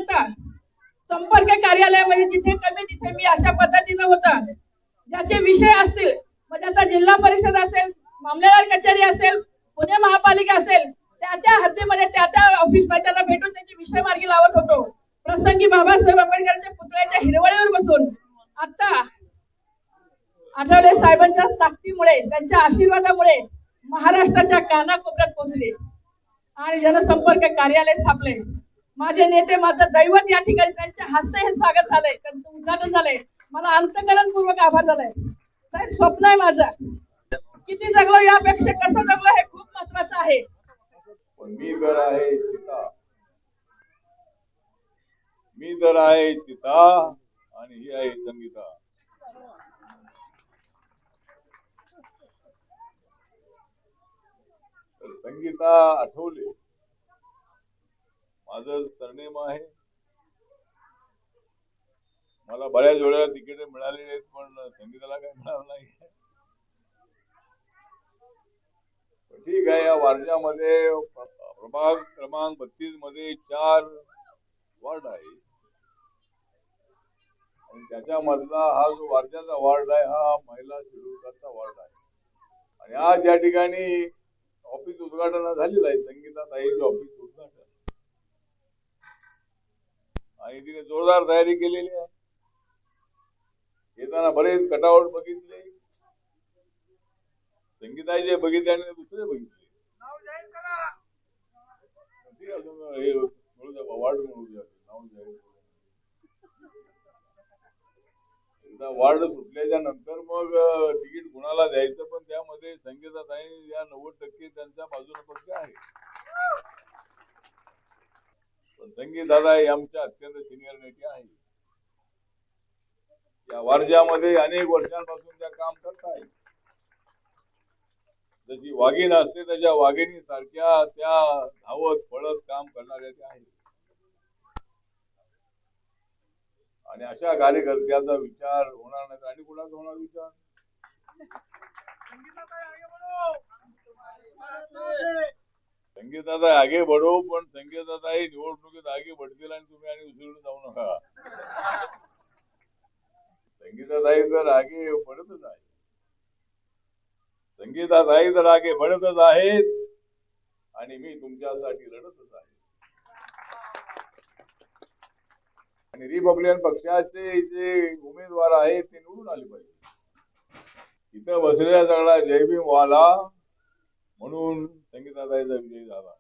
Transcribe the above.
पर्यंत संपर्क कार्यालयामध्ये जिथे कमी तिथे मी अशा पद्धतीनं होतं. ज्याचे विषय असतील म्हणजे आता जिल्हा परिषद असेल, मामलेदार कचेरी असेल, पुणे महापालिका असेल, त्या हद्दीमध्ये त्या ऑफिसमध्ये त्यांना भेटून त्यांचे विषय मार्गी लावत होतो. प्रसंगी बाबासाहेब आंबेडकरांच्या पुतळ्याच्या हिरवळीवर बसून आता आठवले साहेबांच्या ताकदीमुळे त्यांच्या आशीर्वादामुळे महाराष्ट्राच्या कानाकोपऱ्यात पोहोचले आणि जनसंपर्क कार्यालय स्थापले. माझे नेते माझं दैवत या ठिकाणी त्यांच्या हस्ते हे स्वागत झालंय, त्यांचं उद्घाटन झालंय. मला अंतःकरणपूर्वक आभार झालाय. साहेब स्वप्न आहे माझं, किती जगलो यापेक्षा कसं जगलो हे खूप महत्वाचं आहे. मी तर आहे चिता आणि ही आहे संगीता. संगीता आठवले माझं सरनेम आहे. मला बऱ्याच वेळा तिकीट मिळाली आहेत पण संगीताला काही मिळालं नाही. ठीक आहे, या वार्जामध्ये प्रभाग क्रमांक 32 मध्ये 4 वार्ड आहे आणि त्याच्यामधला हा जो वार्जाचा वार्ड आहे हा महिला शिरूरचा वार्ड आहे. आणि आज या ठिकाणी ऑफिस उद्घाटन झालेलं आहे, संगीता ताईचे ऑफिस उद्घाटन, आणि तिने जोरदार तयारी केलेली आहे. येताना बरेच कटआउट बघितले, संगीताचे बघितले आणि दुसरे बघितले. वार्ड सुटल्याच्या नंतर मग तिकीट कुणाला द्यायचं, पण त्यामध्ये संगीताताई या 90% त्यांच्या बाजूने पक्ष आहे. पण संगीताताई आमच्या अत्यंत सिनियर नेते आहे. या वार्जामध्ये अनेक वर्षांपासून त्या काम करत आहेत. जशी वाघीण असते त्याच्या वाघिणी सारख्या त्या धावत पळत काम करणाऱ्या त्या आहेत. आणि अशा कार्यकर्त्याचा विचार होणार नाही आणि कुणाचा होणार विचार. संगीताताई आगे बढो, पण संगीताताई निवडणुकीत आगे बढतील आणि तुम्ही आणि उचलून जाऊ नका. संगीताताई तर आगे बढतच आहे. संगीताताई तर आगे बढतच आहेत आणि मी तुमच्यासाठी लढतच आहे. आणि रिपब्लिकन पक्षाचे जे उमेदवार आहेत ते निवडून आले पाहिजे. इथं बसलेला सगळा जयभीम वाला म्हणून संगीताताईचा विजय झाला.